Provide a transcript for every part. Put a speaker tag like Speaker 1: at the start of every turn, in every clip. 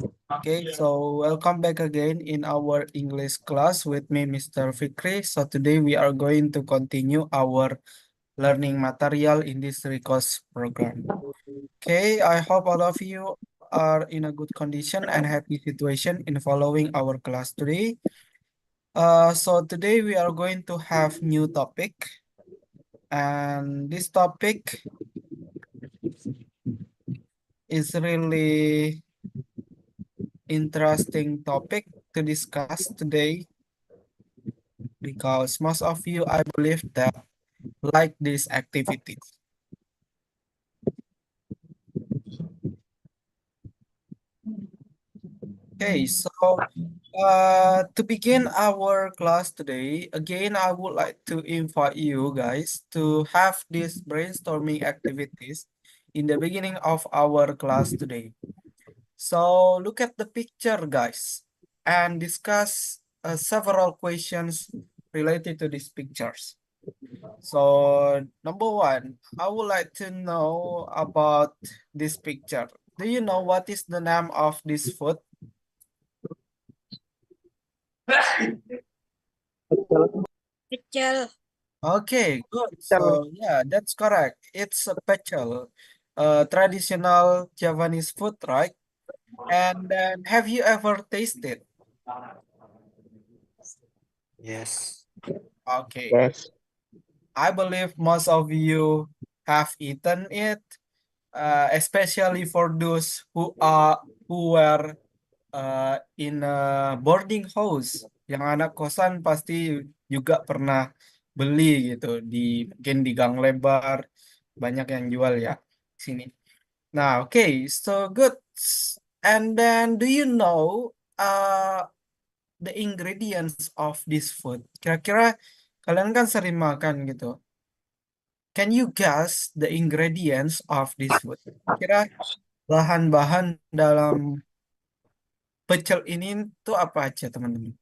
Speaker 1: Okay, so welcome back again in our English class with me, Mr. Fikri. So today we are going to continue our learning material in this recourse program. Okay, I hope all of you are in a good condition and happy situation in following our class today. So today we are going to have new topic, and this topic is really interesting topic to discuss today because most of you, I believe that like these activities. Okay, so to begin our class today, again, I would like to invite you guys to have these brainstorming activities in the beginning of our class today. So look at the picture, guys, and discuss several questions related to these pictures. So number one, I would like to know about this picture. Do you know what is the name of this food?
Speaker 2: Pecel.
Speaker 1: Okay, good. So yeah, that's correct. It's a pecel, traditional Javanese food, right? And then have you ever tasted?
Speaker 3: Yes.
Speaker 1: Okay,
Speaker 4: Yes.
Speaker 1: I believe most of you have eaten it, especially for those who were in a boarding house. Yang anak kosan pasti juga pernah beli gitu di mungkin di Gang Lebar, banyak yang jual ya sini. Nah, okay, so good. And then do you know the ingredients of this food? Kira-kira kalian kan sering makan gitu. Can you guess the ingredients of this food? Kira bahan-bahan dalam pecel ini tuh apa aja, teman-teman?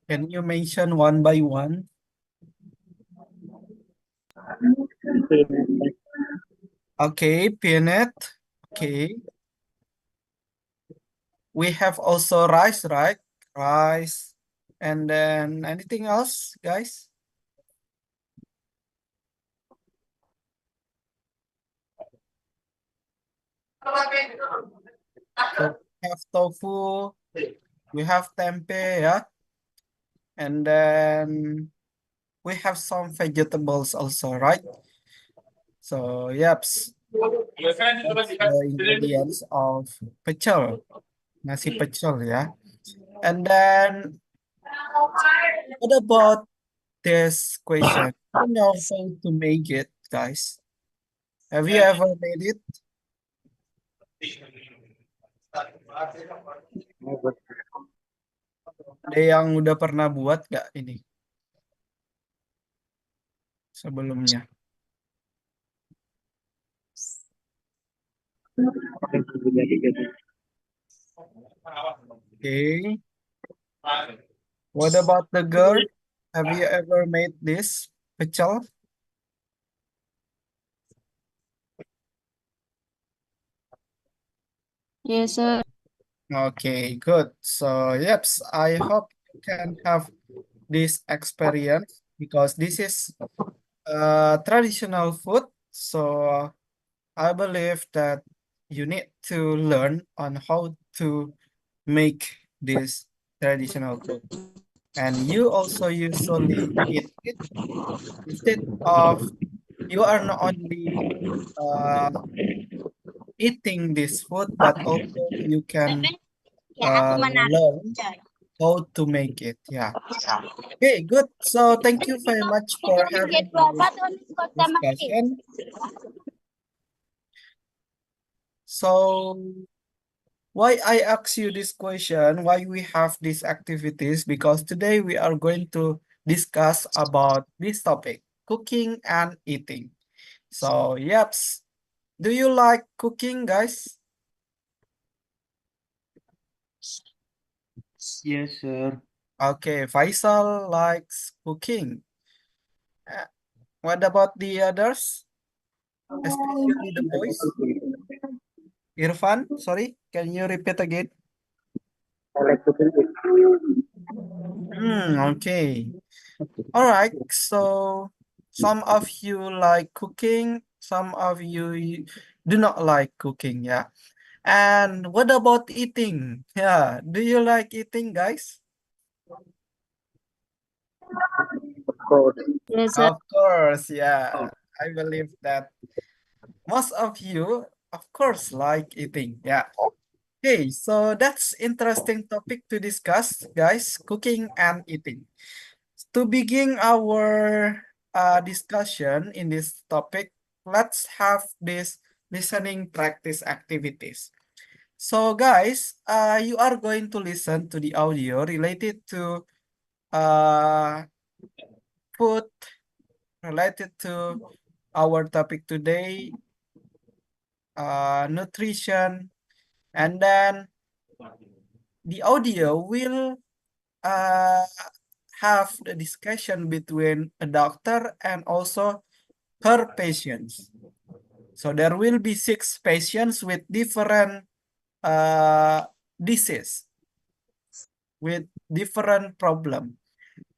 Speaker 1: Can you mention one by one? Okay, peanut. Okay. We have also rice, right? Rice. And then anything else, guys? So we have tofu, we have tempeh, yeah. And then we have some vegetables also, right? So, yep, that's the ingredients of pecel, nasi pecel, yeah. And then what about this question? You know how to make it, guys? Have you ever made it? Ada yang udah pernah buat nggak ini sebelumnya? Okay. What about the girl? Have you ever made this pecel?
Speaker 2: Yes, sir.
Speaker 1: Okay, good. So, yep, I hope you can have this experience because this is traditional food. So, I believe that you need to learn on how to make this traditional food. And you also usually eat it instead of you are not only uh, eating this food, but also you can
Speaker 2: Ya, aku menarik.
Speaker 1: learn how to make it. Yeah. Okay, good. So thank you very much for having this discussion. So why I ask you this question, why we have these activities, because today we are going to discuss about this topic, cooking and eating. So, yeps. Do you like cooking, guys?
Speaker 3: Yes, sir.
Speaker 1: Okay, Faisal likes cooking. What about the others? especially the boys? Irfan, sorry, can you repeat again?
Speaker 3: I like to eat.
Speaker 1: Okay. All right. So some of you like cooking, some of you do not like cooking, yeah. And what about eating? Yeah, do you like eating, guys?
Speaker 3: Of course.
Speaker 2: Yes, sir.
Speaker 1: Of course, yeah. I believe that most of you, of course, like eating, yeah. Okay, so that's interesting topic to discuss, guys, cooking and eating. To begin our discussion in this topic, let's have this listening practice activities. So guys, you are going to listen to the audio related to uh, food, related to our topic today, nutrition, and then the audio will uh, have the discussion between a doctor and also her patients. So there will be 6 patients with different disease, with different problem.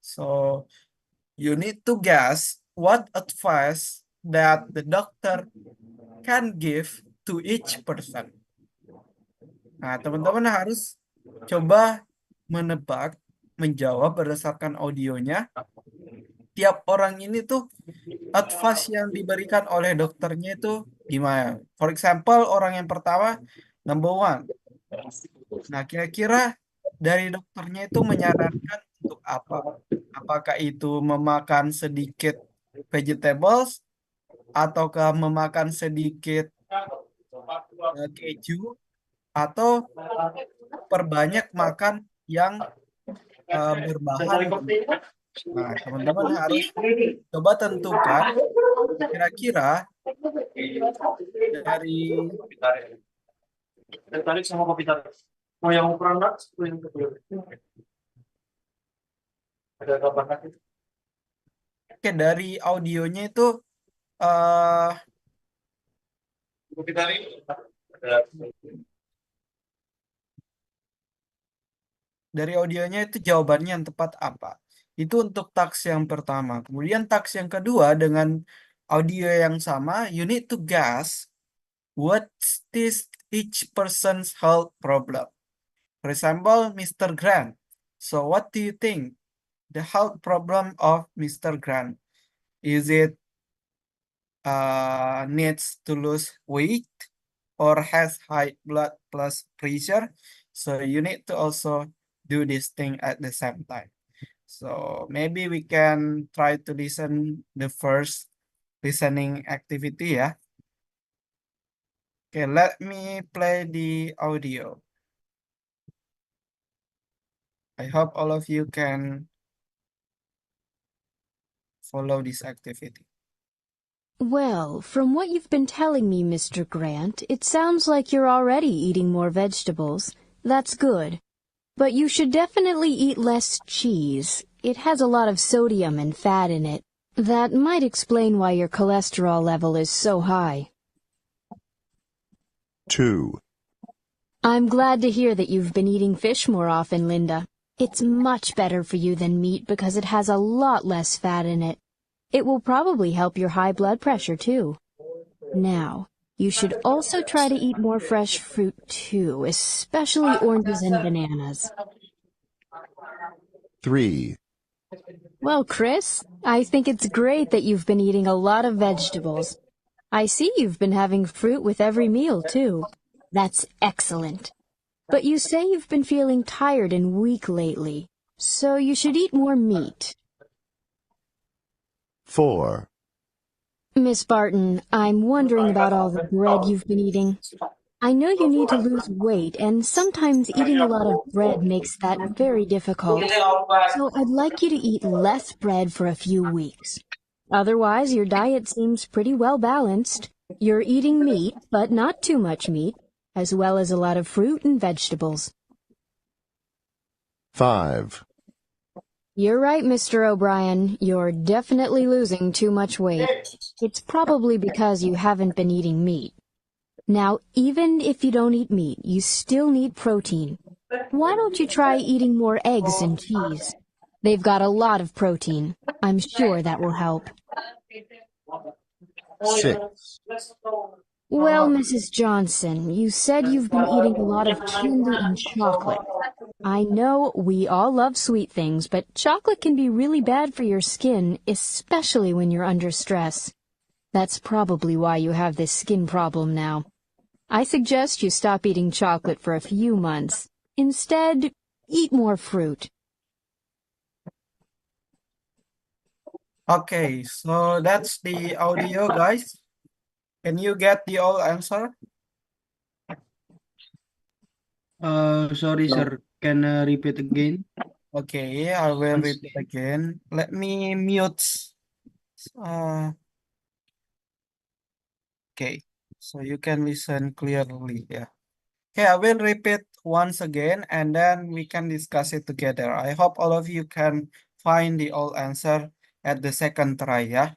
Speaker 1: So you need to guess what advice that the doctor can give to each person. Nah, teman-teman harus coba menebak, menjawab berdasarkan audionya. Tiap orang ini tuh advice yang diberikan oleh dokternya itu gimana? For example, orang yang pertama, number one. Nah, kira-kira dari dokternya itu menyarankan untuk apa? Apakah itu memakan sedikit vegetables ataukah memakan sedikit keju atau perbanyak makan yang berbahan lemak. Nah, teman-teman harus coba tentukan kira-kira dari
Speaker 4: Tarik sama kopi tarik. Mau yang ukuran nak, yang kecil. Ada kabar lagi?
Speaker 1: dari audionya itu eh
Speaker 4: Kopi tarik. Ada.
Speaker 1: dari audionya itu jawabannya yang tepat apa? Itu untuk taks yang pertama. Kemudian taks yang kedua dengan audio yang sama, you need to guess what's this each person's health problem. For example, Mr. Grant. So what do you think the health problem of Mr. Grant? Is it needs to lose weight or has high blood plus pressure? So you need to also do this thing at the same time. So maybe we can try to listen the first listening activity, yeah. Okay, let me play the audio. I hope all of you can follow this activity.
Speaker 5: Well, from what you've been telling me, Mr. Grant, it sounds like you're already eating more vegetables. That's good. But you should definitely eat less cheese. It has a lot of sodium and fat in it. That might explain why your cholesterol level is so high.
Speaker 6: 2,
Speaker 5: I'm glad to hear that you've been eating fish more often, Linda. It's much better for you than meat because it has a lot less fat in it. It will probably help your high blood pressure, too. Now, you should also try to eat more fresh fruit, too, especially oranges and bananas.
Speaker 6: 3,
Speaker 5: Well, Chris, I think it's great that you've been eating a lot of vegetables. I see you've been having fruit with every meal, too. That's excellent. But you say you've been feeling tired and weak lately, so you should eat more meat.
Speaker 6: 4,
Speaker 5: Miss Barton, I'm wondering about all the bread you've been eating. I know you need to lose weight, and sometimes eating a lot of bread makes that very difficult. So I'd like you to eat less bread for a few weeks. Otherwise, your diet seems pretty well balanced. You're eating meat, but not too much meat, as well as a lot of fruit and vegetables.
Speaker 6: 5,
Speaker 5: You're right, Mr. O'Brien. You're definitely losing too much weight. It's probably because you haven't been eating meat. Now, even if you don't eat meat, you still need protein. Why don't you try eating more eggs and cheese? They've got a lot of protein. I'm sure that will help.
Speaker 6: 6,
Speaker 5: Well, Mrs. Johnson, you said you've been eating a lot of candy and chocolate. I know we all love sweet things, but chocolate can be really bad for your skin, especially when you're under stress. That's probably why you have this skin problem now. I suggest you stop eating chocolate for a few months. Instead, eat more fruit.
Speaker 1: Okay, so that's the audio, guys. Can you get the all answer?
Speaker 7: Sorry,
Speaker 3: No.
Speaker 7: sir. Can repeat again?
Speaker 1: Okay, I will repeat again. Let me mute. Uh, okay, so you can listen clearly. Yeah. Okay, I will repeat once again and then we can discuss it together. I hope all of you can find the all answer at the second try, yeah.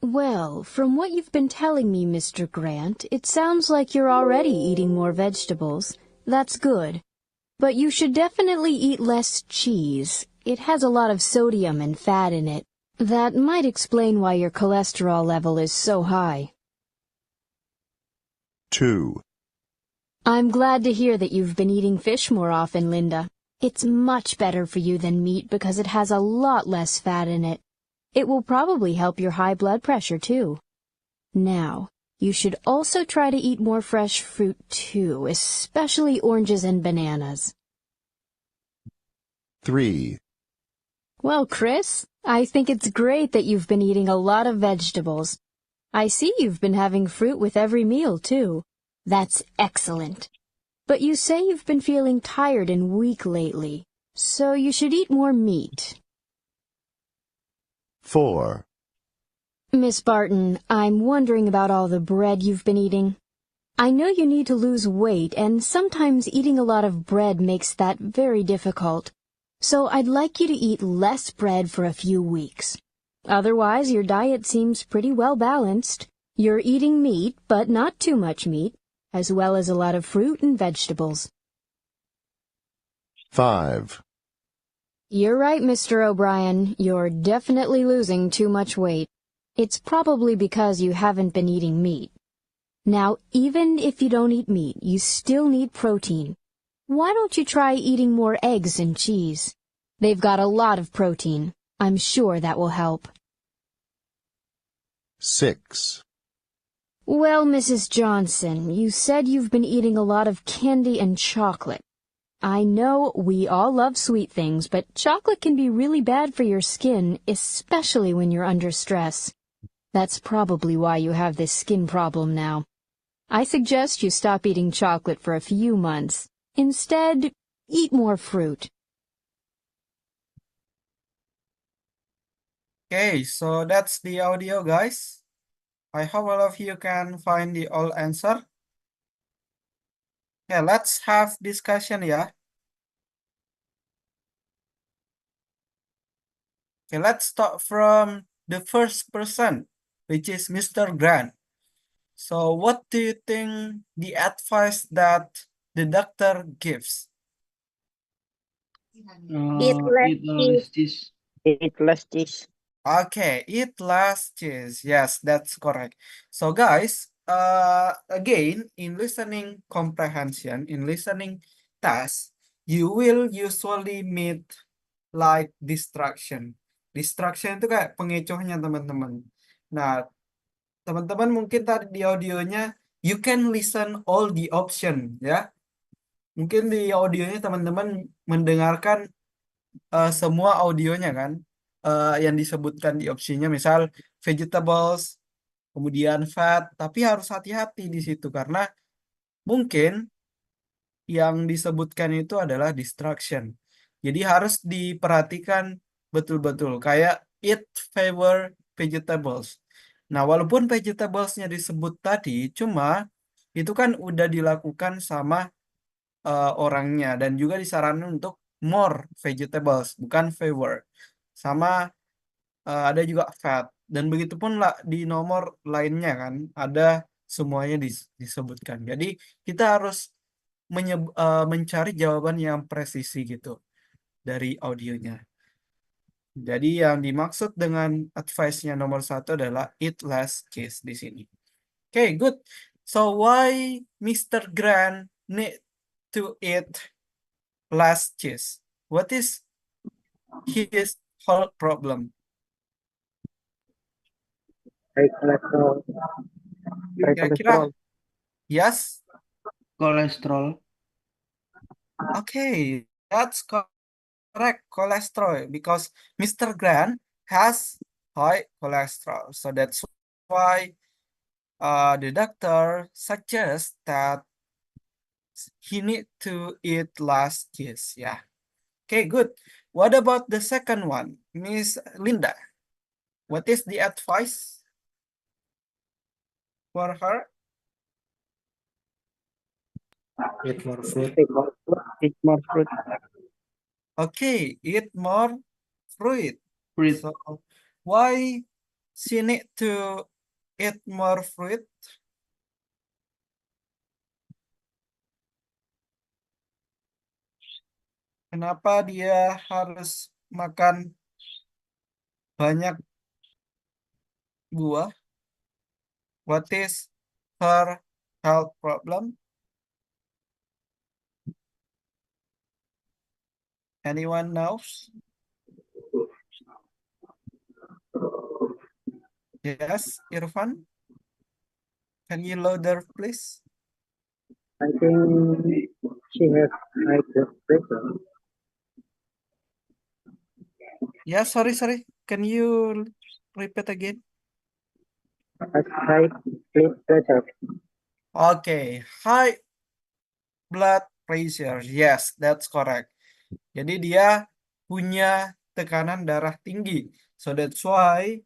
Speaker 5: Well, from what you've been telling me, Mr. Grant, it sounds like you're already eating more vegetables. That's good. But you should definitely eat less cheese. It has a lot of sodium and fat in it. That might explain why your cholesterol level is so high.
Speaker 6: 2,
Speaker 5: I'm glad to hear that you've been eating fish more often, Linda. It's much better for you than meat because it has a lot less fat in it. It will probably help your high blood pressure, too. Now, you should also try to eat more fresh fruit, too, especially oranges and bananas.
Speaker 6: 3,
Speaker 5: Well, Chris, I think it's great that you've been eating a lot of vegetables. I see you've been having fruit with every meal, too. That's excellent. But you say you've been feeling tired and weak lately, so you should eat more meat.
Speaker 6: 4,
Speaker 5: Miss Barton, I'm wondering about all the bread you've been eating. I know you need to lose weight, and sometimes eating a lot of bread makes that very difficult. So I'd like you to eat less bread for a few weeks. Otherwise, your diet seems pretty well balanced. You're eating meat, but not too much meat, as well as a lot of fruit and vegetables.
Speaker 6: 5,
Speaker 5: You're right, Mr. O'Brien. You're definitely losing too much weight. It's probably because you haven't been eating meat. Now, even if you don't eat meat, you still need protein. Why don't you try eating more eggs and cheese? They've got a lot of protein. I'm sure that will help.
Speaker 6: 6,
Speaker 5: Well, Mrs. Johnson, you said you've been eating a lot of candy and chocolate. I know we all love sweet things, but chocolate can be really bad for your skin, especially when you're under stress. That's probably why you have this skin problem now. I suggest you stop eating chocolate for a few months. Instead, eat more fruit.
Speaker 1: Okay, so that's the audio, guys. I hope all of you can find the all answer. Yeah, let's have discussion, yeah. Okay, let's start from the first person, which is Mr. Grant. So what do you think the advice that the doctor gives?
Speaker 2: Eat less
Speaker 7: Eat less cheese.
Speaker 3: Eat less cheese.
Speaker 1: Okay, eat less cheese. Yes, that's correct. So guys, again, in listening comprehension, in listening task, you will usually meet like distraction. Distraction itu kayak pengecohnya teman-teman. Nah, teman-teman mungkin tadi di audionya, you can listen all the option, ya. Mungkin di audionya teman-teman mendengarkan semua audionya kan, yang disebutkan di opsinya, misal vegetables, kemudian fat, tapi harus hati-hati di situ karena mungkin yang disebutkan itu adalah distraction. Jadi harus diperhatikan betul-betul, kayak eat favor vegetables. Nah, walaupun vegetablesnya disebut tadi, cuma itu kan udah dilakukan sama orangnya, dan juga disarankan untuk more vegetables, bukan favor. Sama ada juga fat, dan begitu pun lah di nomor lainnya kan ada semuanya disebutkan. Jadi kita harus mencari jawaban yang presisi gitu dari audionya. Jadi yang dimaksud dengan advice-nya nomor 1 adalah eat less cheese di sini. Okay, good. So why Mr. Grant need to eat less cheese? What is his whole problem?
Speaker 3: High cholesterol. High
Speaker 1: Kira-kira,
Speaker 3: cholesterol.
Speaker 1: yes?
Speaker 7: Kolesterol.
Speaker 1: Okay, that's correct. Cholesterol, because Mr. Grant has high cholesterol. So that's why the doctor suggests that he need to eat less cheese. Yeah. Okay, good. What about the second one, Miss Linda? What is the advice for her?
Speaker 4: Eat more fruit.
Speaker 3: Eat more fruit. Eat more fruit.
Speaker 1: Okay, eat more fruit.
Speaker 7: Fruit.
Speaker 1: So why she need to eat more fruit? Kenapa dia harus makan banyak buah? What is her health problem? Anyone knows? Yes, Irfan? Can you louder, please?
Speaker 3: I think she has high blood pressure.
Speaker 1: Yeah, sorry. Can you repeat again?
Speaker 3: Has high blood pressure.
Speaker 1: Okay, high blood pressure. Yes, that's correct. Jadi dia punya tekanan darah tinggi. So that's why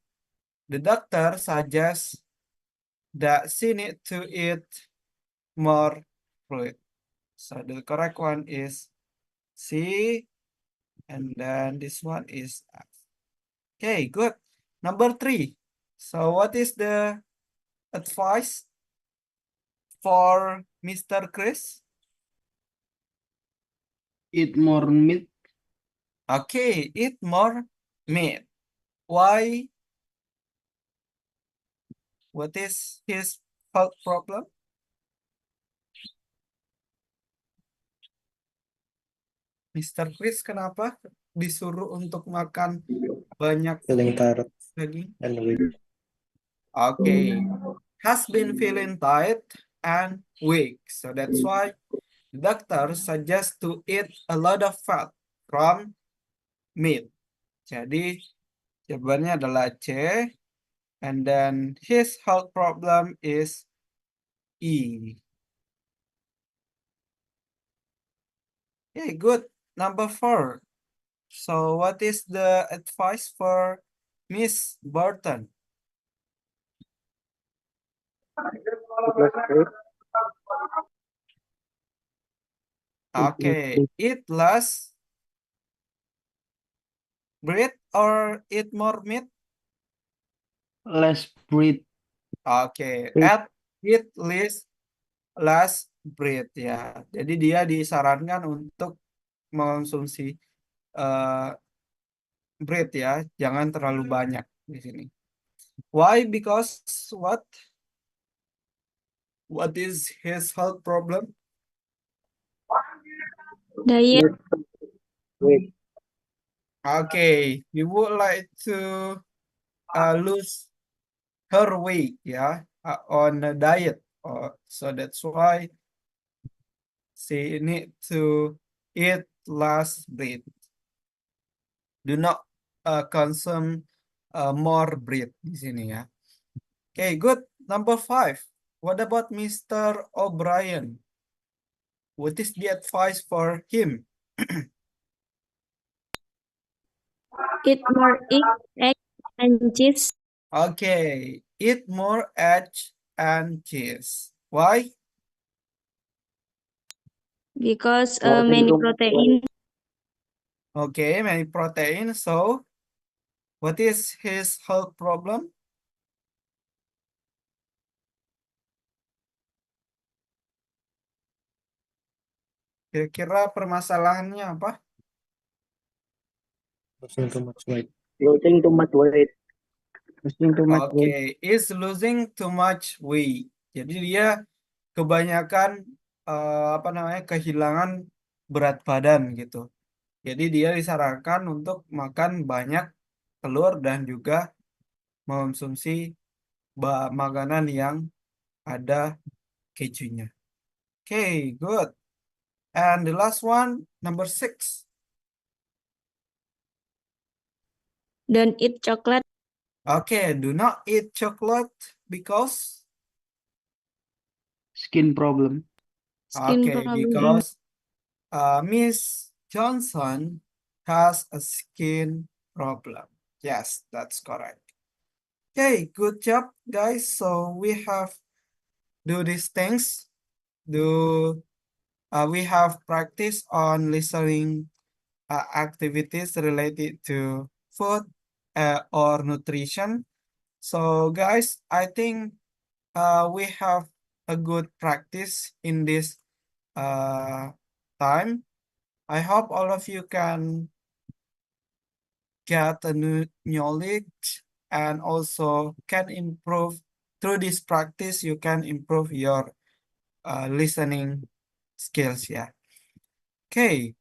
Speaker 1: the doctor suggests that she need to eat more fruit. So the correct one is C, and then this one is F. Okay, good. Number 3. So what is the advice for Mr. Chris?
Speaker 7: Eat more meat.
Speaker 1: Okay, eat more meat. Why? What is his health problem? Mr. Chris kenapa disuruh untuk makan banyak
Speaker 4: Feeling tired
Speaker 1: daging?
Speaker 4: and weak.
Speaker 1: Okay, has been feeling tired and weak. So that's why the doctor suggests to eat a lot of fat from meat. Jadi jawabannya adalah C. And then his health problem is E. Okay, good. Number 4. So what is the advice for Miss Burton?
Speaker 3: Eat less fruit.
Speaker 1: Okay, eat less bread or eat more meat?
Speaker 7: Less bread.
Speaker 1: Okay,
Speaker 3: Bread.
Speaker 1: eat less bread ya. Jadi dia disarankan untuk mengonsumsi bread ya, jangan terlalu banyak di sini. Why? Because what? What is his health problem?
Speaker 2: Diet.
Speaker 3: Weight.
Speaker 1: Okay, you would like to lose her weight ya, on a diet. So that's why she need to eat less bread. Do not consume more bread di sini ya. Okay, good. Number 5. What about Mr. O'Brien? What is the advice for him?
Speaker 2: Eat more egg and cheese.
Speaker 1: Okay, eat more eggs and cheese. Why?
Speaker 2: because
Speaker 3: Watching
Speaker 2: many
Speaker 3: too much
Speaker 2: protein.
Speaker 1: Okay, many protein. So, what is his health problem? Kira-kira permasalahannya apa?
Speaker 4: Losing too much weight.
Speaker 3: losing too much weight.
Speaker 7: losing too much weight.
Speaker 1: Okay, is losing too much weight. Jadi dia kebanyakan apa namanya kehilangan berat badan gitu. Jadi dia disarankan untuk makan banyak telur dan juga mengonsumsi makanan yang ada kejunya. Okay, good. And the last one, number 6.
Speaker 2: Don't eat chocolate
Speaker 1: Okay, do not eat chocolate because
Speaker 7: Skin problem.
Speaker 2: skin
Speaker 1: okay,
Speaker 2: problem.
Speaker 1: because Miss Johnson has a skin problem. Yes, that's correct. Okay, good job, guys. So we have do these things. We have practice on listening activities related to food or nutrition. So, guys, I think we have a good practice in this time. I hope all of you can get a new knowledge and also can improve through this practice. You can improve your listening skills. Yeah. Okay.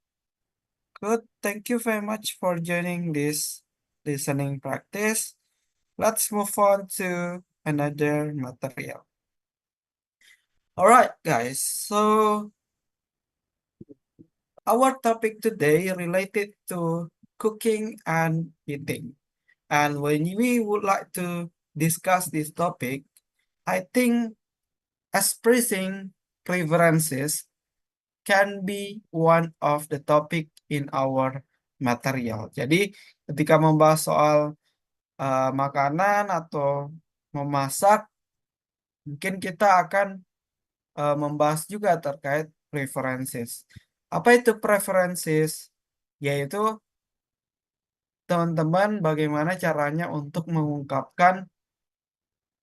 Speaker 1: Good. Thank you very much for joining this listening practice. Let's move on to another material. All right, guys. So our topic today related to cooking and eating. And when we would like to discuss this topic, I think expressing preferences can be one of the topic in our material. Jadi ketika membahas soal makanan atau memasak, mungkin kita akan membahas juga terkait preferences. Apa itu preferences? Yaitu teman-teman bagaimana caranya untuk mengungkapkan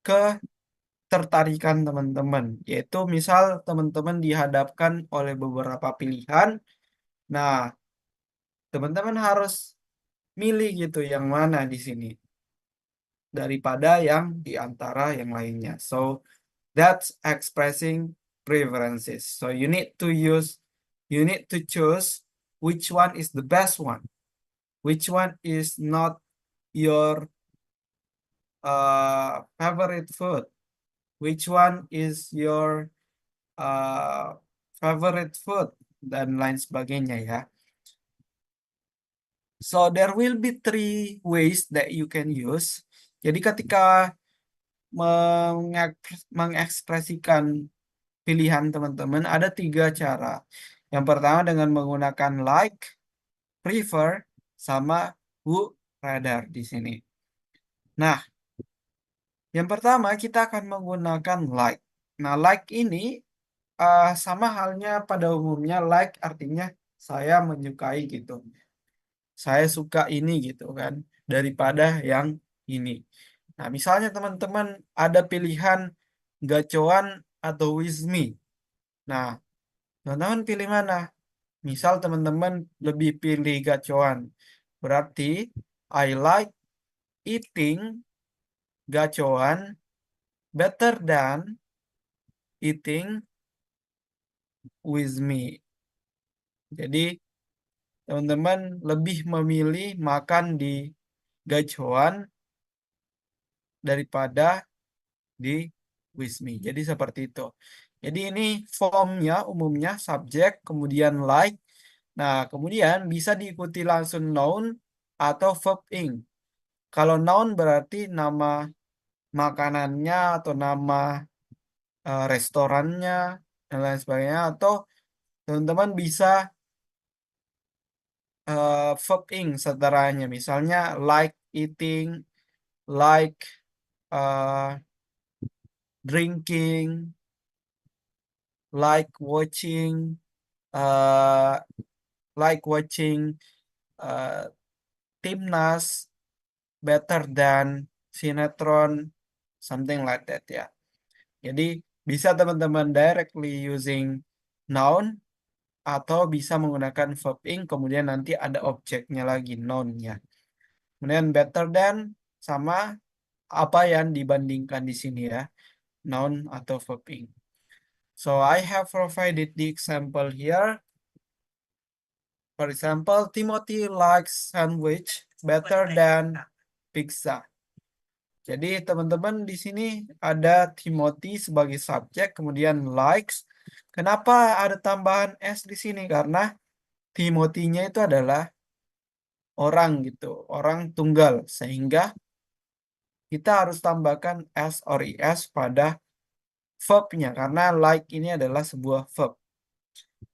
Speaker 1: ketertarikan teman-teman. Yaitu misal teman-teman dihadapkan oleh beberapa pilihan, nah teman-teman harus milih gitu yang mana di sini daripada yang di antara yang lainnya. So that's expressing preferences. So you need to choose which one is the best one, which one is not your favorite food, which one is your favorite food, dan lain sebagainya ya. So there will be 3 ways that you can use. Jadi ketika mengekspresikan pilihan teman-teman ada 3 cara. Yang pertama dengan menggunakan like, prefer, sama would rather di sini. Nah, yang pertama kita akan menggunakan like. Nah, like ini sama halnya pada umumnya like artinya saya menyukai gitu. Saya suka ini gitu kan daripada yang ini. Nah, misalnya teman-teman ada pilihan gacoan atau with me. Nah, teman-teman pilih mana? Misal teman-teman lebih pilih gacoan. Berarti I like eating gacoan better than eating with me. Jadi teman-teman lebih memilih makan di gacoan daripada di with me. Jadi seperti itu. Jadi ini formnya umumnya subjek, kemudian like. Nah, kemudian bisa diikuti langsung noun atau verb ing. Kalau noun berarti nama makanannya atau nama restorannya dan lain sebagainya. Atau teman-teman bisa verb ing setelahnya. Misalnya like eating, like drinking, like watching, like watching Timnas, better than sinetron, something like that ya. Jadi bisa teman-teman directly using noun atau bisa menggunakan verb ing, kemudian nanti ada objeknya lagi, noun-nya. Kemudian better than sama apa yang dibandingkan di sini ya, noun atau verb ing. So I have provided the example here. For example, Timothy likes sandwich better than pizza. Jadi teman-teman di sini ada Timothy sebagai subjek, kemudian likes. Kenapa ada tambahan s di sini? Karena Timothy-nya itu adalah orang gitu, orang tunggal, sehingga kita harus tambahkan s or es pada verb-nya karena like ini adalah sebuah verb.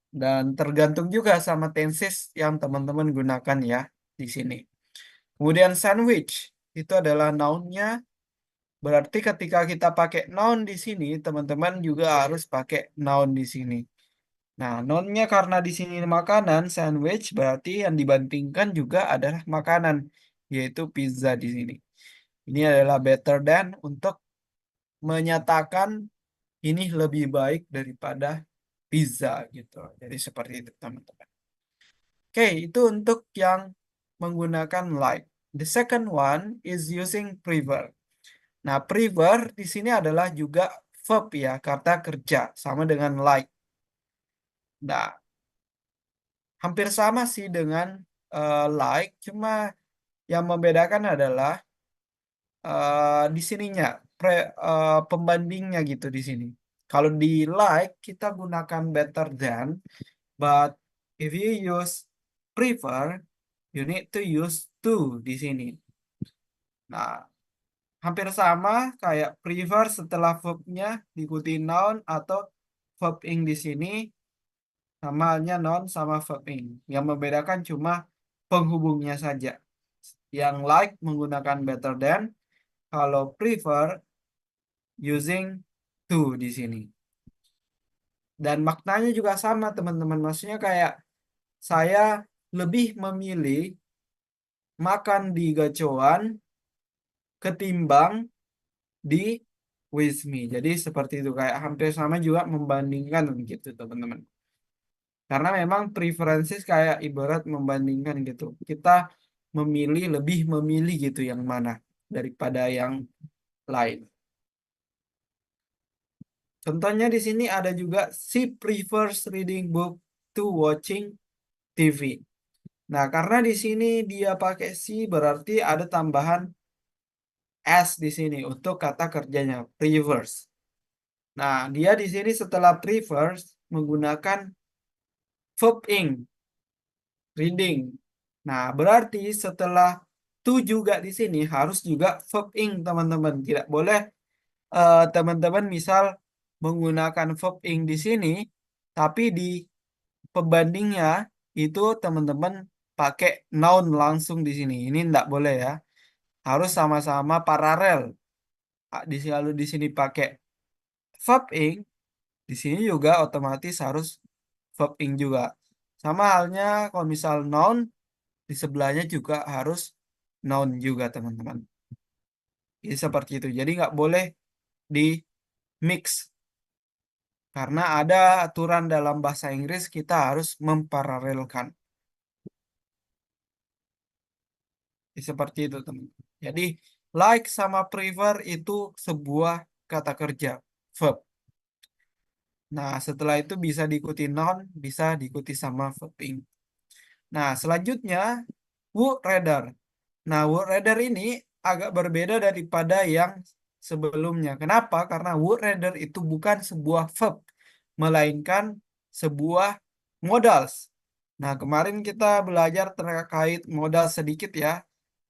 Speaker 1: Dan tergantung juga sama tenses yang teman-teman gunakan ya di sini. Kemudian sandwich itu adalah noun-nya. Berarti ketika kita pakai noun di sini, teman-teman juga harus pakai noun di sini. Nah, noun-nya karena di sini makanan, sandwich, berarti yang dibandingkan juga adalah makanan, yaitu pizza di sini. Ini adalah better than untuk menyatakan ini lebih baik daripada pizza gitu. Jadi seperti itu, teman-teman. Oke, itu untuk yang menggunakan like. The second one is using prefer. Nah, prefer di sini adalah juga verb ya, kata kerja, sama dengan like. Nah, hampir sama sih dengan like, cuma yang membedakan adalah di sininya, pembandingnya gitu di sini. Kalau di like, kita gunakan better than, but if you use prefer, you need to use to di sini. Nah, hampir sama kayak prefer setelah verbnya diikuti noun atau verb ing di sini sama halnya noun sama verb ing. Yang membedakan cuma penghubungnya saja. Yang like menggunakan better than, kalau prefer using to di sini. Dan maknanya juga sama teman-teman. Maksudnya kayak saya lebih memilih makan di gacoan ketimbang di with me. Jadi seperti itu kayak hampir sama juga membandingkan gitu teman-teman. Karena memang preferences kayak ibarat membandingkan gitu. Kita lebih memilih gitu yang mana daripada yang lain. Contohnya di sini ada juga she prefers reading book to watching TV. Nah, karena di sini dia pakai she berarti ada tambahan s di sini untuk kata kerjanya prefers. Nah, dia di sini setelah prefers menggunakan verb ing, reading. Nah, berarti setelah to juga di sini harus juga verb ing, teman-teman. Tidak boleh teman-teman misal menggunakan verb ing di sini, tapi di pembandingnya itu teman-teman pakai noun langsung di sini. Ini tidak boleh ya. Harus sama-sama paralel. Lalu di sini pakai verb ing, di sini juga otomatis harus verb ing juga. Sama halnya kalau misal noun, di sebelahnya juga harus noun juga teman-teman. Jadi seperti itu. Jadi nggak boleh di mix. Karena ada aturan dalam bahasa Inggris kita harus memparalelkan. Jadi seperti itu teman-teman. Jadi like sama prefer itu sebuah kata kerja, verb. Nah, setelah itu bisa diikuti noun, bisa diikuti sama verb ing. Nah, selanjutnya would rather. Nah, would rather ini agak berbeda daripada yang sebelumnya. Kenapa? Karena would rather itu bukan sebuah verb, melainkan sebuah modals. Nah, kemarin kita belajar terkait modal sedikit ya.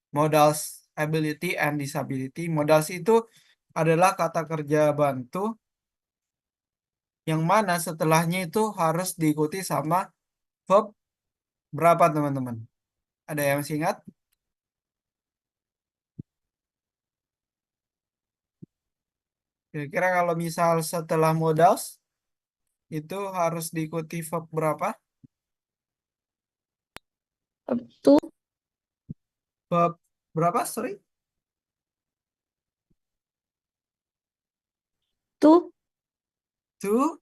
Speaker 1: Modals ability and disability. Modals itu adalah kata kerja bantu yang mana setelahnya itu harus diikuti sama verb berapa teman-teman? Ada yang masih ingat? Kira-kira kalau misal setelah modals itu harus diikuti verb berapa?
Speaker 2: To,
Speaker 1: Verb berapa? Sorry.
Speaker 2: to,
Speaker 1: To.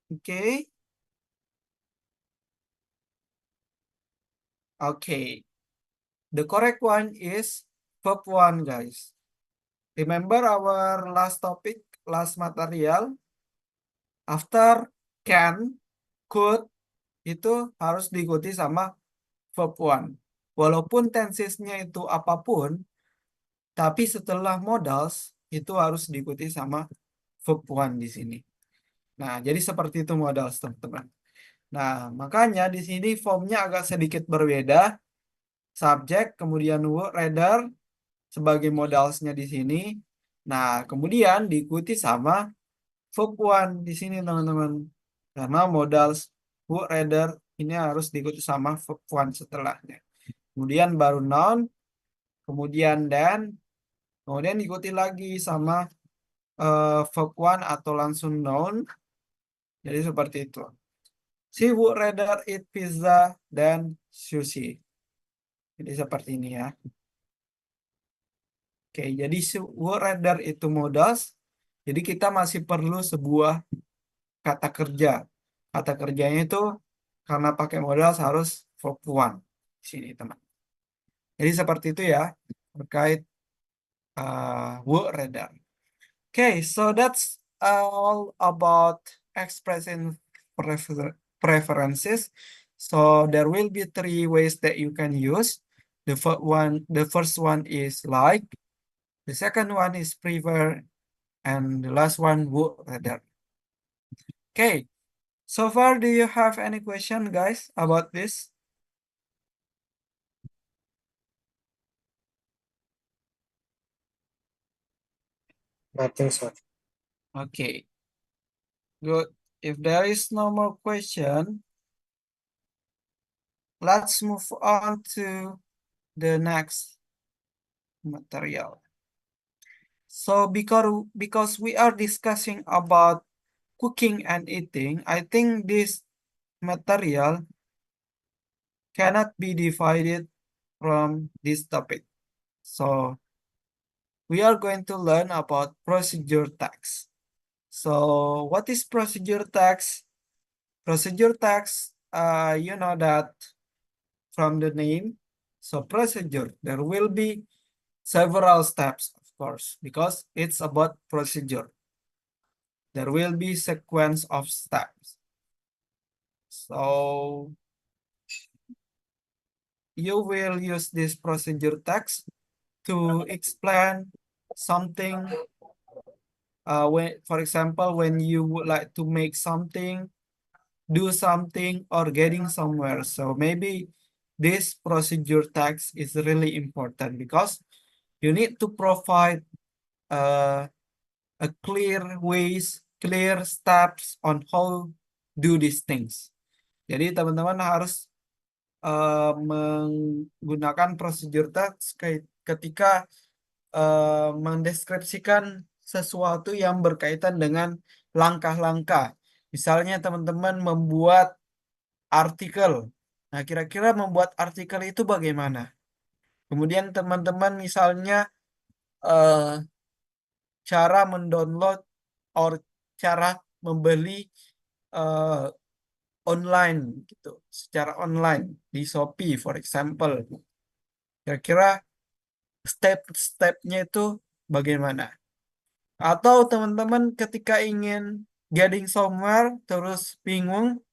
Speaker 1: Okay. Okay. The correct one is verb 1, guys. Remember our last topic, last material? After can, could, itu harus diikuti sama verb 1. Walaupun tensesnya itu apapun, tapi setelah modals, itu harus diikuti sama verb 1 di sini. Nah, jadi seperti itu modals, teman-teman. Nah, makanya di sini formnya agak sedikit berbeda. Subjek, kemudian word, rather, sebagai modalsnya di sini. Nah, kemudian diikuti sama verb 1 di sini, teman-teman. Karena modals word, rather, ini harus diikuti sama verb 1 setelahnya. Kemudian baru noun, kemudian then, kemudian diikuti lagi sama verb 1 atau langsung noun. Jadi seperti itu. She would rather eat pizza than sushi. Jadi seperti ini ya. Oke, jadi would rather itu modals. Jadi kita masih perlu sebuah kata kerja. Kata kerjanya itu karena pakai modals harus verb 1. Di sini, teman. Jadi seperti itu ya terkait would rather. Okay, so that's all about expressing preferences. So there will be 3 ways that you can use. The first one is like. The second one is prefer, and the last one would rather. Okay, so far do you have any question, guys, about this?
Speaker 4: Nothing, sir.
Speaker 1: Okay, good. If there is no more question, let's move on to the next material. So because we are discussing about cooking and eating, I think this material cannot be divided from this topic. So we are going to learn about procedure text. So what is procedure text? Procedure text, you know that from the name. So procedure, there will be several steps, of course, because it's about procedure. There will be sequence of steps. So you will use this procedure text to explain something. For example, when you would like to make something, do something, or getting somewhere. So maybe this procedure text is really important because you need to provide a clear ways, clear steps on how do these things. Jadi teman-teman harus menggunakan procedure text ketika mendeskripsikan sesuatu yang berkaitan dengan langkah-langkah. Misalnya teman-teman membuat artikel. Nah, kira-kira membuat artikel itu bagaimana? Kemudian teman-teman misalnya cara mendownload atau cara membeli online gitu, secara online di Shopee for example. Kira-kira step-stepnya itu bagaimana? Atau teman-teman ketika ingin getting somewhere terus bingung,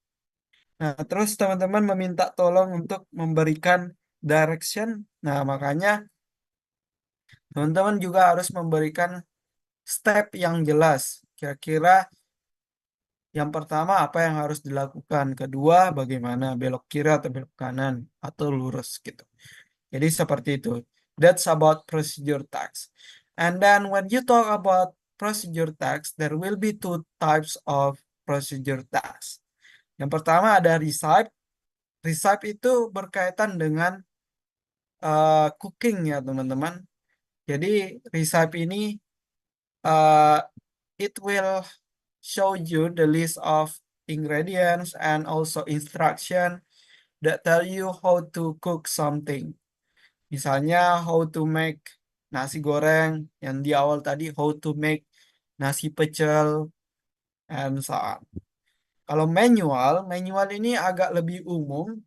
Speaker 1: nah terus teman-teman meminta tolong untuk memberikan direction. Nah, makanya teman-teman juga harus memberikan step yang jelas. Kira-kira yang pertama apa yang harus dilakukan, kedua bagaimana belok kiri atau belok kanan atau lurus gitu. Jadi seperti itu. That's about procedure text. And then when you talk about procedure text, there will be 2 types of procedure text. Yang pertama ada recipe. Recipe itu berkaitan dengan cooking ya teman-teman. Jadi recipe ini it will show you the list of ingredients and also instruction that tell you how to cook something. Misalnya how to make nasi goreng yang di awal tadi, how to make nasi pecel and so on. Kalau manual ini agak lebih umum.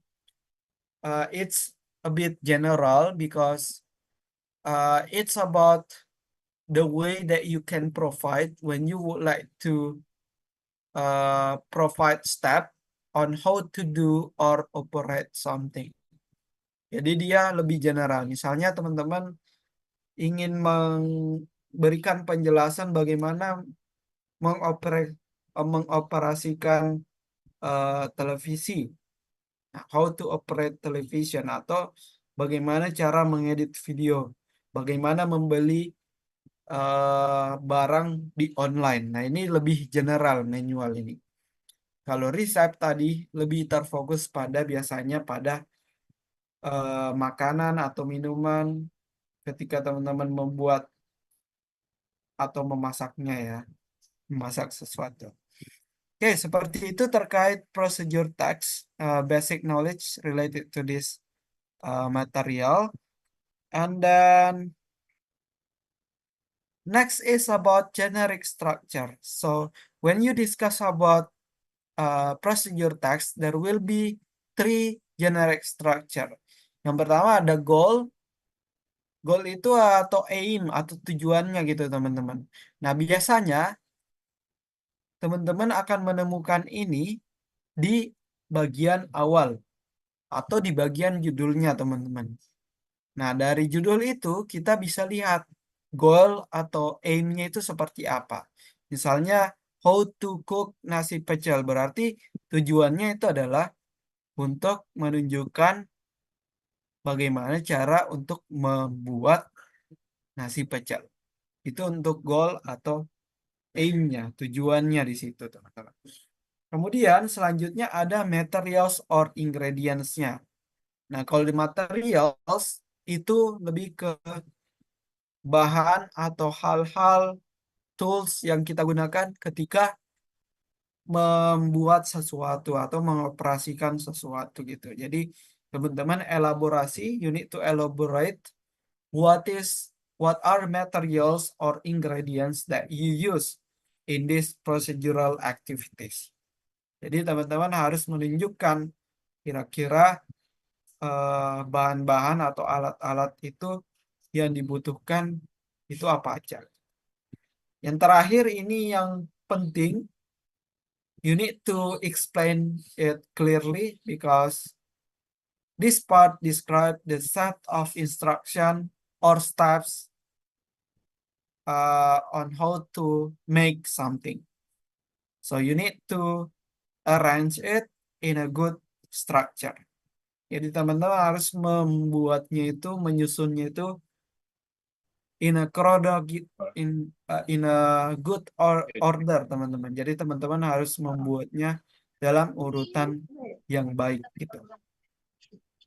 Speaker 1: It's a bit general because it's about the way that you can provide when you would like to provide step on how to do or operate something. Jadi dia lebih general. Misalnya teman-teman ingin memberikan penjelasan bagaimana mengoperasikan televisi. Nah, how to operate television atau bagaimana cara mengedit video, bagaimana membeli barang di online. Nah, ini lebih general manual ini. Kalau resep tadi lebih terfokus pada biasanya pada makanan atau minuman ketika teman-teman membuat atau memasaknya ya, memasak sesuatu. Oke, seperti itu terkait procedure text, basic knowledge related to this material. And then next is about generic structure. So when you discuss about procedure text, there will be 3 generic structure. Yang pertama ada goal. Goal itu atau aim atau tujuannya gitu teman-teman. Nah biasanya teman-teman akan menemukan ini di bagian awal atau di bagian judulnya teman-teman. Nah dari judul itu kita bisa lihat goal atau aim-nya itu seperti apa. Misalnya how to cook nasi pecel, berarti tujuannya itu adalah untuk menunjukkan bagaimana cara untuk membuat nasi pecel. Itu untuk goal atau aim-nya, tujuannya di situ teman-teman. Kemudian selanjutnya ada materials or ingredients-nya. Nah, kalau di materials itu lebih ke bahan atau hal-hal tools yang kita gunakan ketika membuat sesuatu atau mengoperasikan sesuatu gitu. Jadi teman-teman elaborasi, you need to elaborate what are materials or ingredients that you use in these procedural activities. Jadi teman-teman harus menunjukkan kira-kira bahan-bahan atau alat-alat itu yang dibutuhkan itu apa aja. Yang terakhir ini yang penting, you need to explain it clearly because this part describe the set of instruction or steps on how to make something. So you need to arrange it in a good structure. Jadi teman-teman harus membuatnya itu, menyusunnya itu in a good order teman-teman. Jadi teman-teman harus membuatnya dalam urutan yang baik gitu.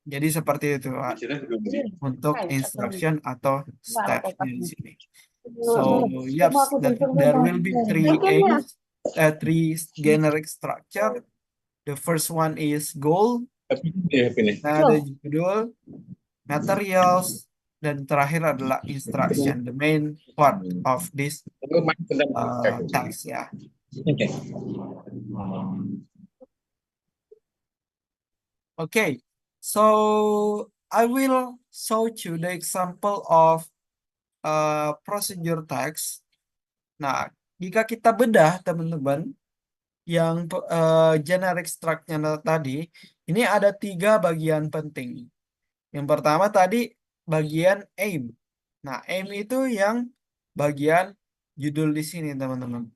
Speaker 1: Jadi seperti itu untuk instruction atau stepnya di sini. So yes, there will be 3 aims, 3 generic structure. The first one is goal, ada judul, materials, dan terakhir adalah instruction, the main part of this text ya. Okay, so I will show you the example of procedure text. Nah, jika kita bedah teman-teman, yang generic structure tadi, ini ada 3 bagian penting. Yang pertama tadi bagian aim. Nah, aim itu yang bagian judul di sini teman-teman.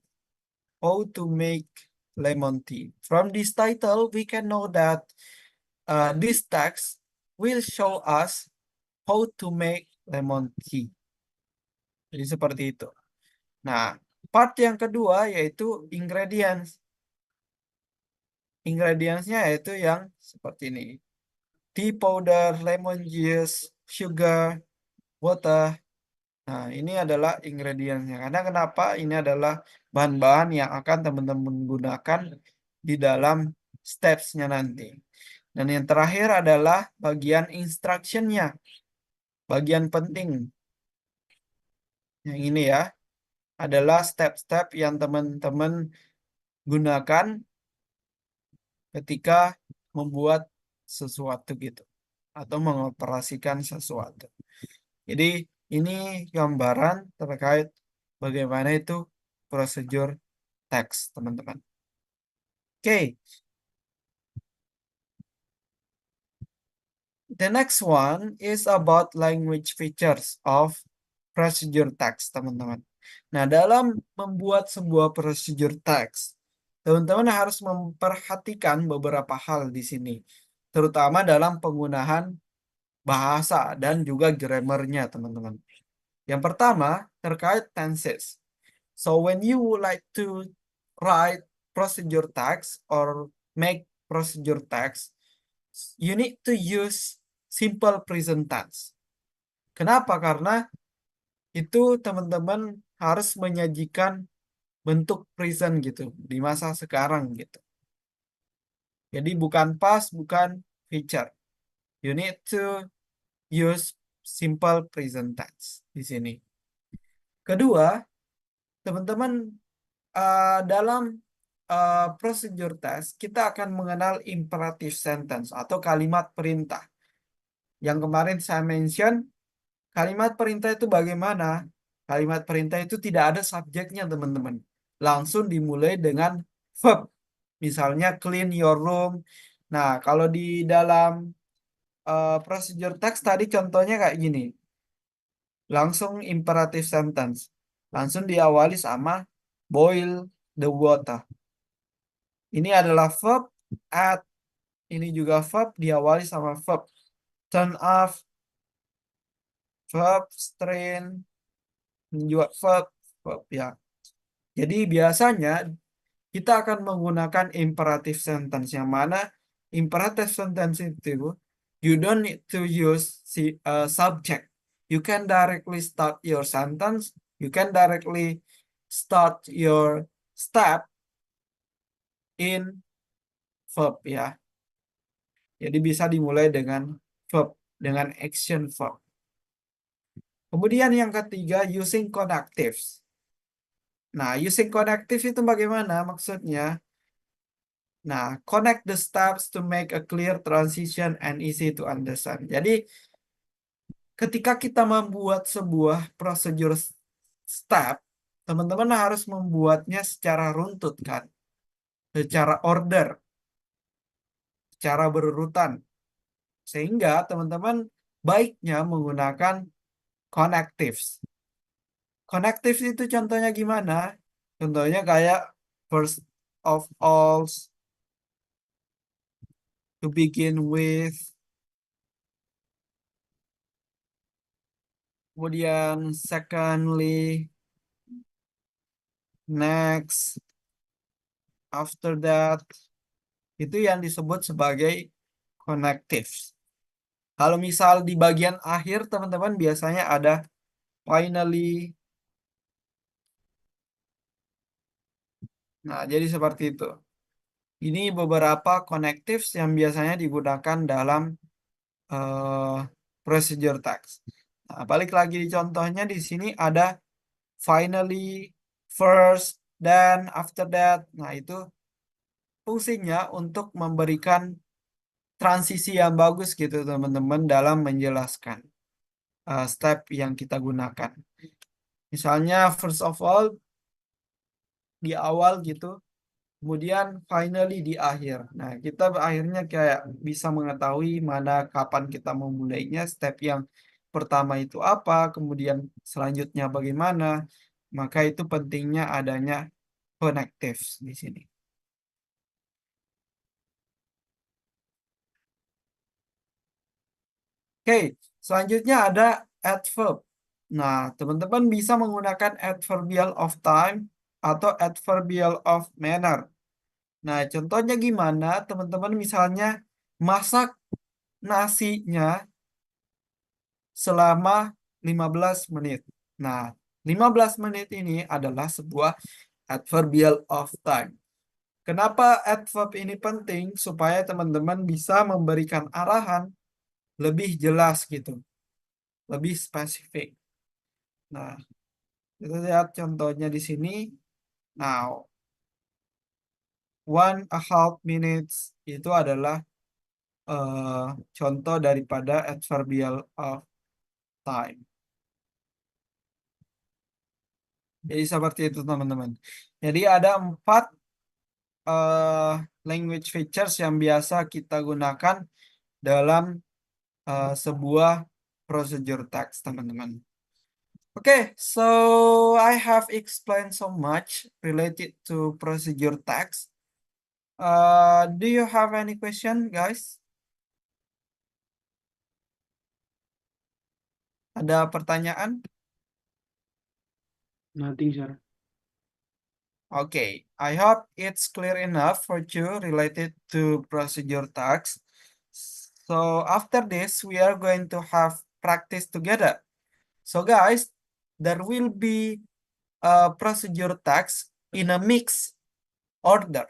Speaker 1: How to make lemon tea. From this title, we can know that this text will show us how to make lemon tea. Jadi seperti itu. Nah, part yang kedua yaitu ingredients. Ingredients-nya yaitu yang seperti ini. Tea powder, lemon juice, sugar, water, Nah, ini adalah ingredientsnya. Karena kenapa? Ini adalah bahan-bahan yang akan teman-teman gunakan di dalam steps-nya nanti. Dan yang terakhir adalah bagian instruction-nya. Bagian penting. Yang ini ya, adalah step-step yang teman-teman gunakan ketika membuat sesuatu gitu. Atau mengoperasikan sesuatu. Jadi ini gambaran terkait bagaimana itu prosedur teks, teman-teman. Oke. The next one is about language features of procedure text, teman-teman. Nah, dalam membuat sebuah procedure text, teman-teman harus memperhatikan beberapa hal di sini, terutama dalam penggunaan bahasa dan juga grammarnya, teman-teman. Yang pertama, terkait tenses. So when you would like to write procedure text or make procedure text, you need to use simple present tense. Kenapa? Karena itu teman-teman harus menyajikan bentuk present gitu di masa sekarang gitu. Jadi bukan past, bukan future. You need to use simple present tense di sini. Kedua, teman-teman dalam procedure test kita akan mengenal imperative sentence atau kalimat perintah. Yang kemarin saya mention, kalimat perintah itu bagaimana? Kalimat perintah itu tidak ada subjeknya, teman-teman. Langsung dimulai dengan verb. Misalnya clean your room. Nah, kalau di dalam procedure text tadi contohnya kayak gini. Langsung imperative sentence. Langsung diawali sama boil the water. Ini adalah verb at. Ini juga verb diawali sama verb. Turn off, verb strain, juga verb ya. Jadi biasanya kita akan menggunakan imperative sentence, yang mana imperative sentence itu you don't need to use subject. You can directly start your sentence, you can directly start your step in verb ya. Jadi bisa dimulai dengan verb, dengan action verb. Kemudian yang ketiga, using connectives. Nah, using connectives itu bagaimana maksudnya? Nah, connect the steps to make a clear transition and easy to understand. Jadi, ketika kita membuat sebuah prosedur step, teman-teman harus membuatnya secara runtut kan? Secara order, secara berurutan. Sehingga teman-teman baiknya menggunakan connectives. Connectives itu contohnya gimana? Contohnya kayak first of all, to begin with, kemudian secondly, next, after that, itu yang disebut sebagai connectives. Kalau misal di bagian akhir teman-teman biasanya ada finally. Nah, jadi seperti itu. Ini beberapa connectives yang biasanya digunakan dalam procedure text. Nah, balik lagi di contohnya di sini ada finally, first, then, after that. Nah, itu fungsinya untuk memberikan transisi yang bagus gitu teman-teman dalam menjelaskan step yang kita gunakan. Misalnya first of all di awal gitu, kemudian finally di akhir. Nah, kita akhirnya kayak bisa mengetahui mana kapan kita memulainya, step yang pertama itu apa, kemudian selanjutnya bagaimana. Maka itu pentingnya adanya connectives di sini. Oke, selanjutnya ada adverb. Nah, teman-teman bisa menggunakan adverbial of time atau adverbial of manner. Nah, contohnya gimana? Teman-teman misalnya masak nasinya selama 15 menit. Nah, 15 menit ini adalah sebuah adverbial of time. Kenapa adverb ini penting? Supaya teman-teman bisa memberikan arahan lebih jelas gitu, lebih spesifik. Nah, kita lihat contohnya di sini. Now, 1.5 minutes itu adalah contoh daripada adverbial of time. Jadi seperti itu teman-teman. Jadi ada 4 language features yang biasa kita gunakan dalam sebuah procedure text teman-teman. Okay, so I have explained so much related to procedure text. Do you have any question, guys? Ada pertanyaan?
Speaker 7: Nothing, sir.
Speaker 1: Okay, I hope it's clear enough for you related to procedure text. So after this, we are going to have practice together. So guys, there will be a procedure text in a mixed order.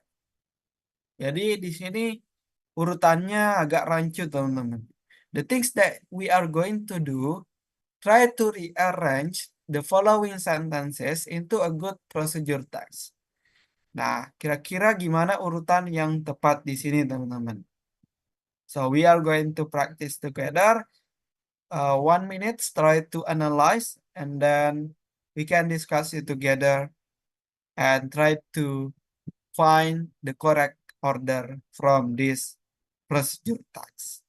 Speaker 1: Jadi di sini urutannya agak rancu teman-teman. The things that we are going to do, try to rearrange the following sentences into a good procedure text. Nah, kira-kira gimana urutan yang tepat di sini teman-teman? So we are going to practice together. 1 minute, try to analyze, and then we can discuss it together and try to find the correct order from this procedure text.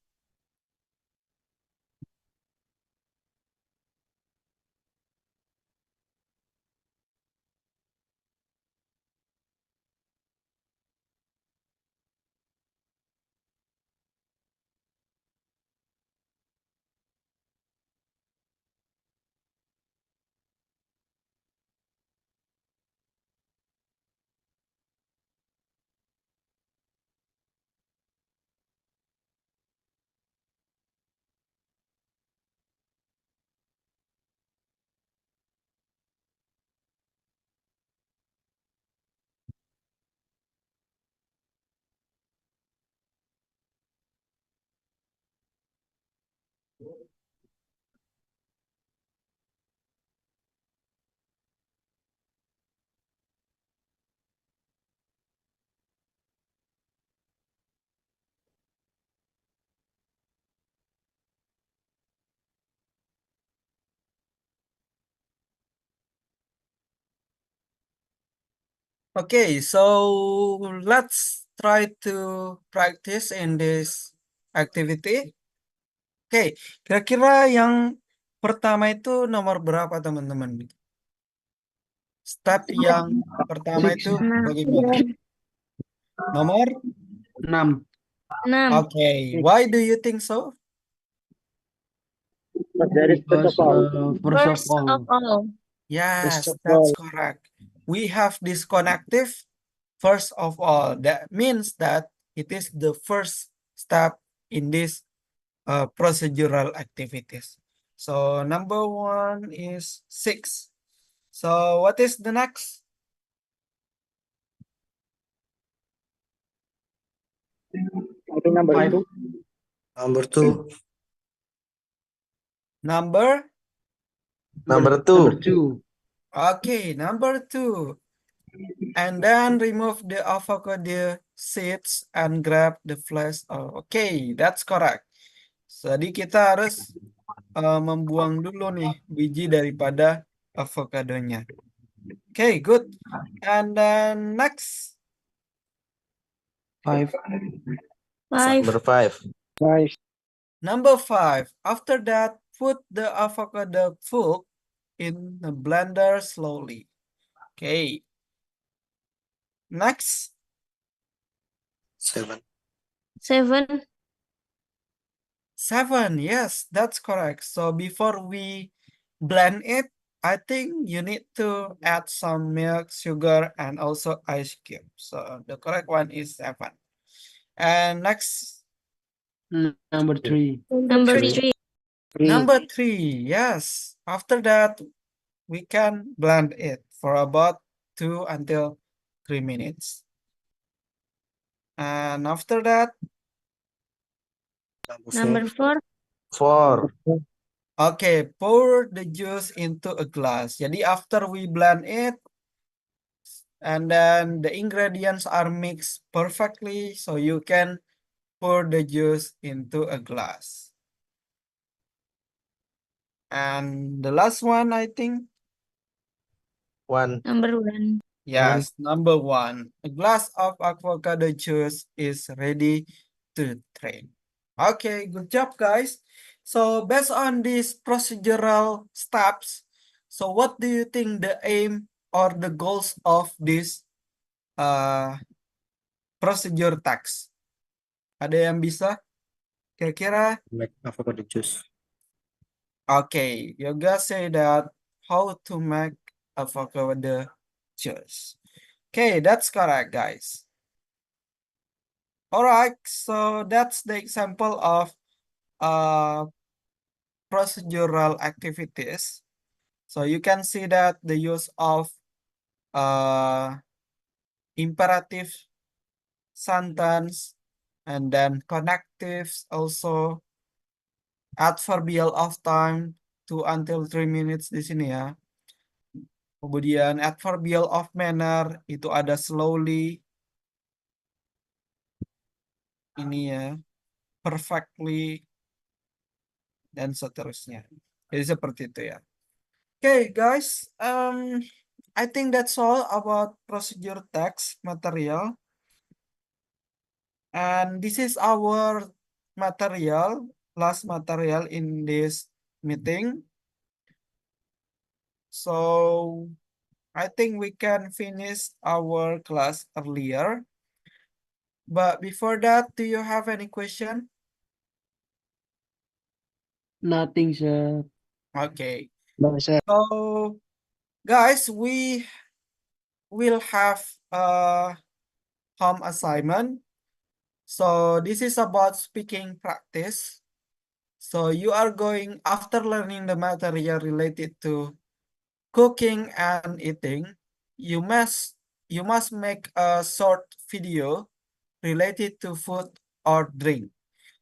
Speaker 1: Okay, so let's try to practice in this activity. Oke, kira-kira yang pertama itu nomor berapa teman-teman? Step yang pertama itu bagaimana? Nomor
Speaker 7: 6.
Speaker 2: 6.
Speaker 1: Okay, why do you think so?
Speaker 3: But there is first
Speaker 7: Because
Speaker 3: of all.
Speaker 7: first of all.
Speaker 1: Yes,
Speaker 3: First of
Speaker 1: that's
Speaker 3: all.
Speaker 1: correct. We have this connective first of all. That means that it is the first step in this procedural activities. So number 1 is 6. So what is the next?
Speaker 3: I think number
Speaker 7: 5.
Speaker 3: 2.
Speaker 4: Number 2.
Speaker 1: Number?
Speaker 4: Number
Speaker 7: Number
Speaker 4: 2.
Speaker 7: 2.
Speaker 1: Okay, number 2. And then remove the avocado seeds and grab the flesh. Oh, okay, that's correct. Jadi kita harus membuang dulu nih biji daripada avokadonya. Okay, good. And then next.
Speaker 7: 5.
Speaker 2: 5.
Speaker 4: Number 5.
Speaker 3: 5.
Speaker 1: Number 5. After that, put the avocado pulp in the blender slowly. Okay. Next.
Speaker 4: 7.
Speaker 2: 7.
Speaker 1: 7. Yes, that's correct. So before we blend it, I think you need to add some milk, sugar, and also ice cube. So the correct one is 7. And next.
Speaker 7: Number 3.
Speaker 2: Number 3.
Speaker 1: Number 3. Yes. After that, we can blend it for about 2 until 3 minutes. And after that,
Speaker 2: Number 4.
Speaker 4: 4.
Speaker 1: okay, pour the juice into a glass. Jadi after we blend it, and then the ingredients are mixed perfectly, so you can pour the juice into a glass. And the last one, I think,
Speaker 4: 1.
Speaker 2: Number 1.
Speaker 1: yes, number 1. A glass of avocado juice is ready to drink. Okay, good job, guys. So based on these procedural steps, so what do you think the aim or the goals of this procedure text? Ada yang bisa kira-kira?
Speaker 4: Make avocado juice.
Speaker 1: Okay, you guys say that how to make avocado juice. Okay, that's correct, guys. All right, so that's the example of procedural activities. So you can see that the use of imperative sentence and then connectives also, adverbial of time 2 until 3 minutes di sini ya. Kemudian adverbial of manner itu ada slowly, ini ya, perfectly, dan seterusnya. Jadi seperti itu ya. Okay, guys, I think that's all about procedure text material. And this is our material, last material in this meeting. So I think we can finish our class earlier. But before that, do you have any question?
Speaker 7: Nothing, sir.
Speaker 1: Okay.
Speaker 7: No, sir.
Speaker 1: So guys, we will have a home assignment. So this is about speaking practice. So you are going, after learning the material related to cooking and eating, you must make a short video related to food or drink.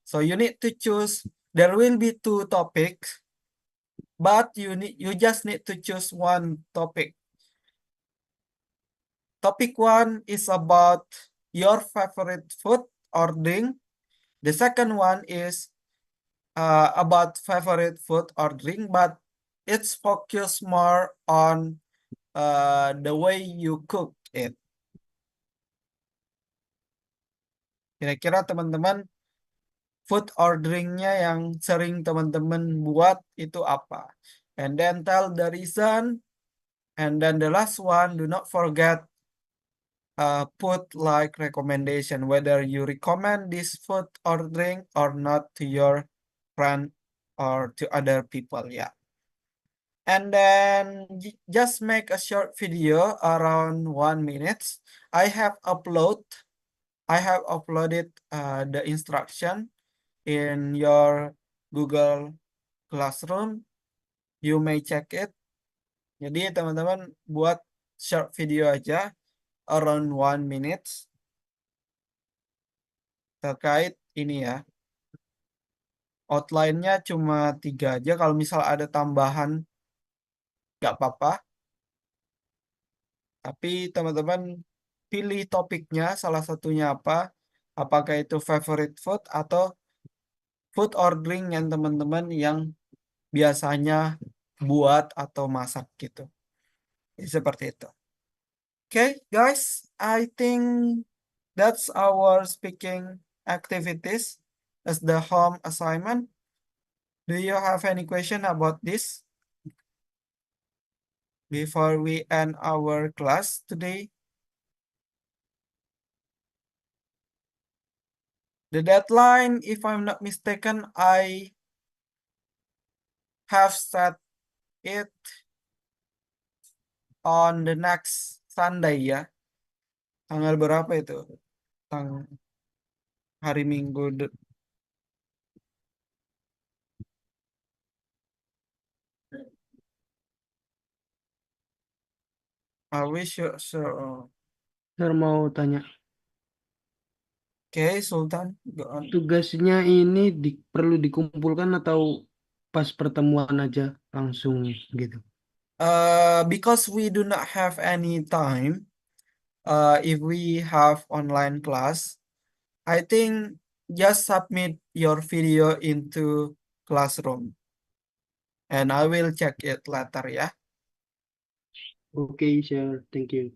Speaker 1: So you need to choose, there will be 2 topics, but you just need to choose one topic. Topic 1 is about your favorite food or drink. The second one is about favorite food or drink, but it's focused more on the way you cook it. Kira-kira teman-teman food or drinknya yang sering teman-teman buat itu apa? And then tell the reason. And then the last one, do not forget put like recommendation, whether you recommend this food or drink or not to your friend or to other people, yeah. And then just make a short video around 1 minute. I have uploaded the instruction in your Google Classroom. You may check it. Jadi teman-teman buat short video aja around 1 minute terkait ini ya. Outline-nya cuma 3 aja. Kalau misal ada tambahan nggak apa-apa. Tapi teman-teman pilih topiknya, salah satunya apa. Apakah itu favorite food atau food or drink yang teman-teman yang biasanya buat atau masak gitu. Jadi seperti itu. Okay, guys, I think that's our speaking activities as the home assignment. Do you have any question about this before we end our class today? The deadline, if I'm not mistaken, I have set it on the next Sunday ya. Tanggal berapa itu? Hari Minggu. Are we sure? So,
Speaker 7: Sir mau tanya,
Speaker 1: okay, Sultan, go on.
Speaker 7: tugasnya ini perlu dikumpulkan atau pas pertemuan aja langsung gitu?
Speaker 1: Because we do not have any time, if we have online class, I think just submit your video into classroom, and I will check it later, ya.
Speaker 7: Oke, sir. Thank you.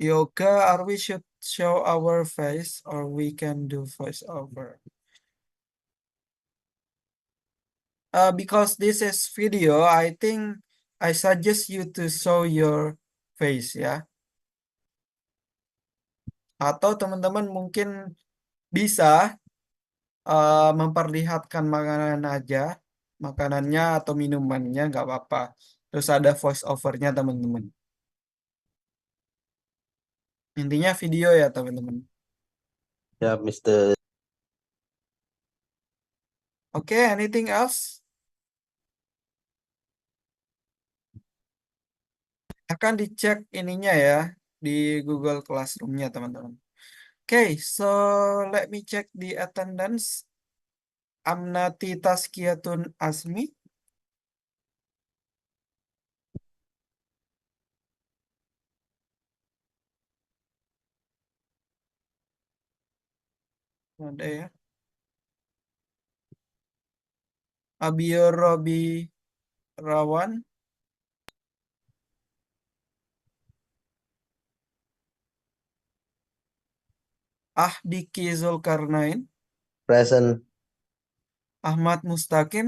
Speaker 1: Yoga, are we should show our face or we can do voice over? Because this is video, I think I suggest you to show your face, ya. Atau teman-teman mungkin bisa memperlihatkan makanan aja, makanannya atau minumannya nggak apa-apa. Terus ada voice overnya teman-teman. Intinya video ya teman-teman.
Speaker 4: Yeah, Mr.
Speaker 1: Oke, anything else? Akan dicek ininya ya di Google Classroom-nya teman-teman. Oke, so let me check the attendance. Amnati Taskiyatun Asmi. Ada ya. Abiyor Robi Rawan. Ahdiki Zulkarnain.
Speaker 4: Present.
Speaker 1: Ahmad Mustaqim.